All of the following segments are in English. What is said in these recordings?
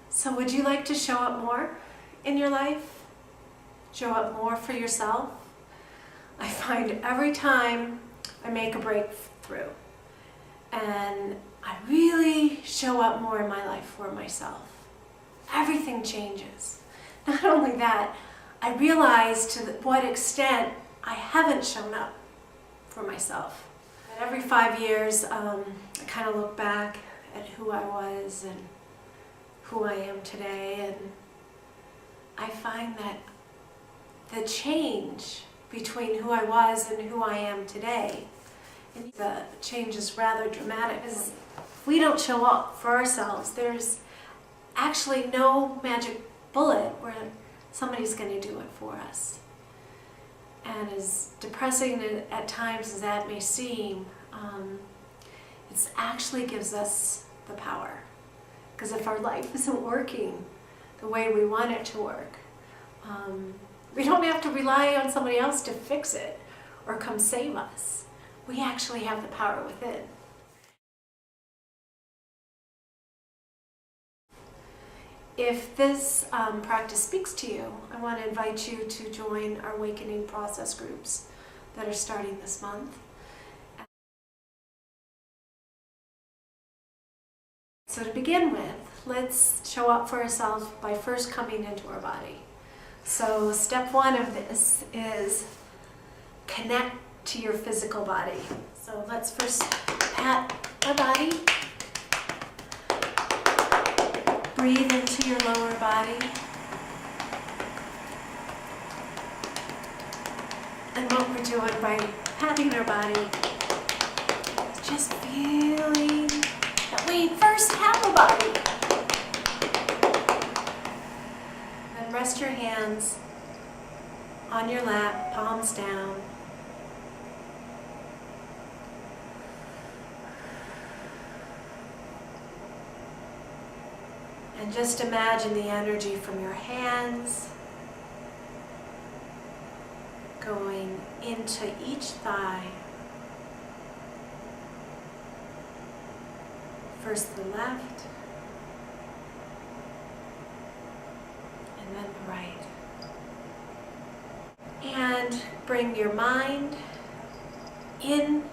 So would you like to show up more in your life? Show up more for yourself? I find every time I make a breakthrough and I really show up more in my life for myself, everything changes. Not only that, I realize to what extent I haven't shown up for myself. And every 5 years, I kind of look back at who I was and who I am today, and I find that the change between who I was and who I am today, and the change is rather dramatic. Because if we don't show up for ourselves, there's actually no magic bullet where somebody's going to do it for us. And as depressing at times as that may seem, it actually gives us the power. Because if our life isn't working the way we want it to work, we don't have to rely on somebody else to fix it or come save us. We actually have the power within. If this practice speaks to you, I want to invite you to join our Awakening Process groups that are starting this month. So to begin with, let's show up for ourselves by first coming into our body. So step one of this is connect to your physical body. So let's first pat our body. Breathe into your lower body. And what we're doing by patting our body is just feeling that we first have a body. Then rest your hands on your lap, palms down. And just imagine the energy from your hands going into each thigh. First the left, and then the right. And bring your mind in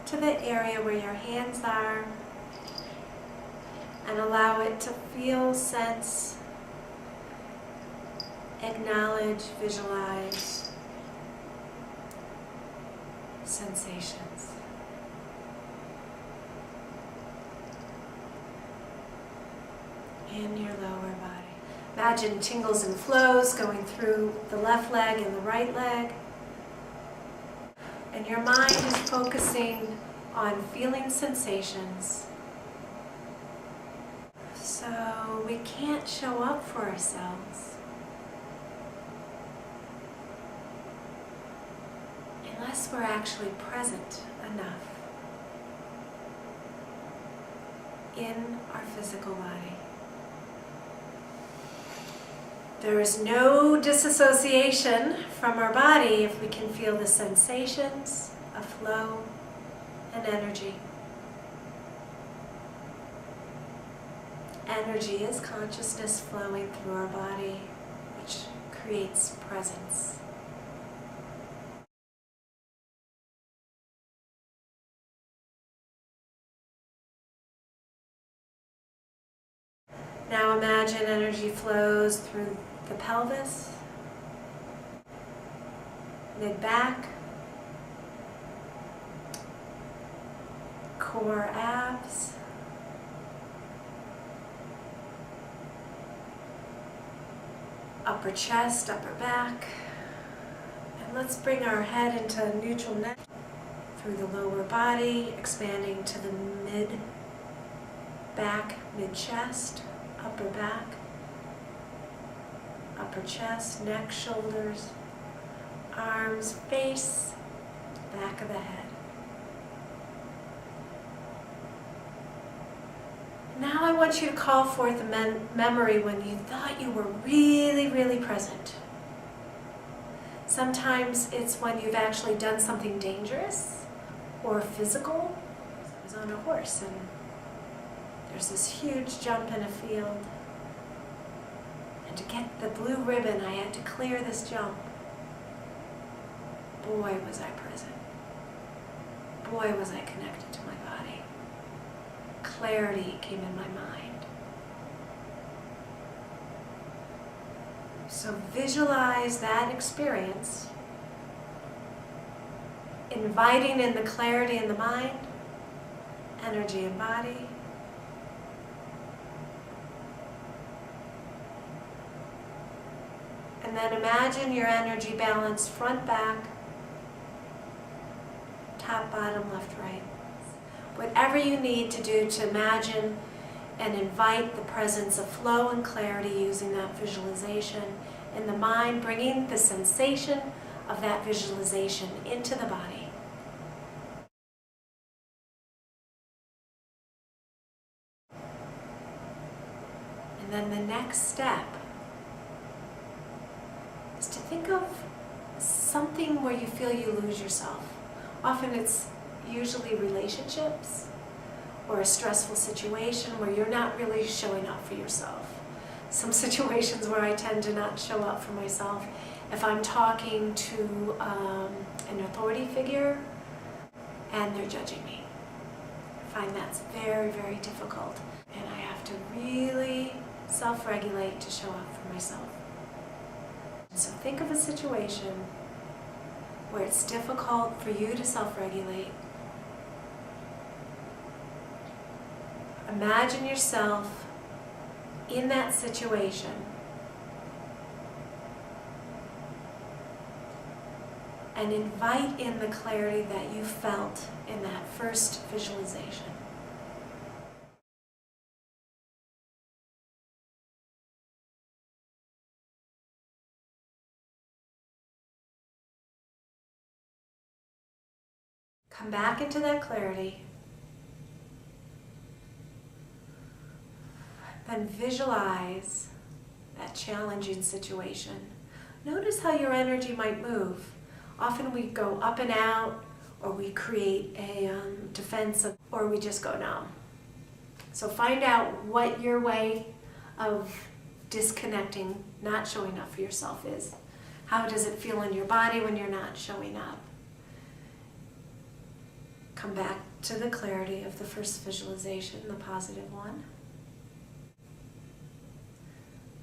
to the area where your hands are, and allow it to feel, sense, acknowledge, visualize sensations. In your lower body. Imagine tingles and flows going through the left leg and the right leg. And your mind is focusing on feeling sensations. So we can't show up for ourselves unless we're actually present enough in our physical body. There is no disassociation from our body if we can feel the sensations of flow and energy. Energy is consciousness flowing through our body, which creates presence. Now imagine energy flows through the pelvis, mid-back, core abs, upper chest, upper back, and let's bring our head into neutral neck through the lower body, expanding to the mid-back, mid-chest, upper back, upper chest, neck, shoulders, arms, face, back of the head. Now I want you to call forth a memory when you thought you were really, really present. Sometimes it's when you've actually done something dangerous or physical. I was on a horse and there's this huge jump in a field. to get the blue ribbon, I had to clear this jump. Boy, was I present. Boy, was I connected to my body. Clarity came in my mind. So visualize that experience, inviting in the clarity in the mind, energy and body. And then imagine your energy balance front, back, top, bottom, left, right. Whatever you need to do to imagine and invite the presence of flow and clarity using that visualization in the mind, bringing the sensation of that visualization into the body. And then the next step is to think of something where you feel you lose yourself. Often it's usually relationships or a stressful situation where you're not really showing up for yourself. Some situations where I tend to not show up for myself. If I'm talking to an authority figure and they're judging me, I find that's very, very difficult. And I have to really self-regulate to show up for myself. So think of a situation where it's difficult for you to self-regulate. Imagine yourself in that situation and invite in the clarity that you felt in that first visualization. Come back into that clarity. Then visualize that challenging situation. Notice how your energy might move. Often we go up and out, or we create a defense, or we just go numb. So find out what your way of disconnecting, not showing up for yourself is. How does it feel in your body when you're not showing up? Come back to the clarity of the first visualization, the positive one.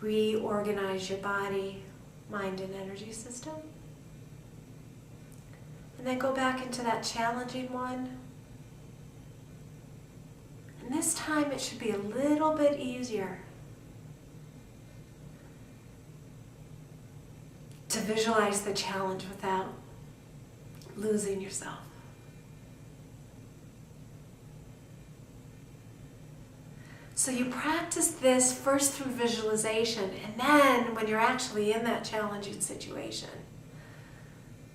Reorganize your body, mind, and energy system. And then go back into that challenging one. And this time it should be a little bit easier to visualize the challenge without losing yourself. So you practice this first through visualization, and then when you're actually in that challenging situation,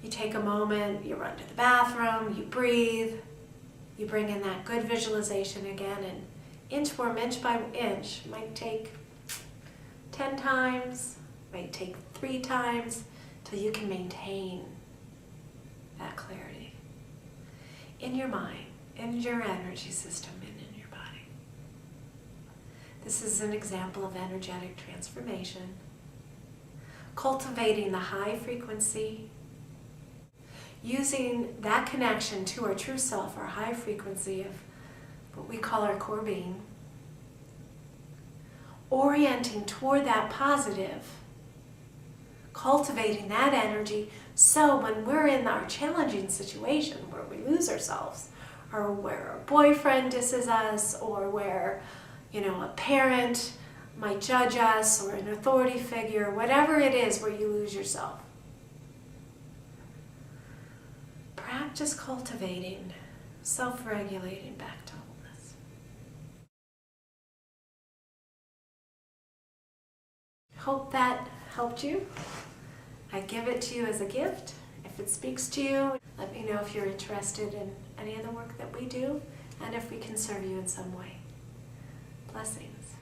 you take a moment, you run to the bathroom, you breathe, you bring in that good visualization again, and inchworm, inch by inch, might take 10 times, might take 3 times, till you can maintain that clarity in your mind, in your energy system, and in your body. This is an example of energetic transformation. Cultivating the high frequency, using that connection to our true self, our high frequency of what we call our core being, orienting toward that positive, cultivating that energy, so when we're in our challenging situation where we lose ourselves, or where a boyfriend disses us, or where a parent might judge us, or an authority figure, whatever it is where you lose yourself. Practice cultivating, self-regulating back to wholeness. Hope that helped you. I give it to you as a gift. If it speaks to you, let me know if you're interested in any of the work that we do, and if we can serve you in some way. Blessings.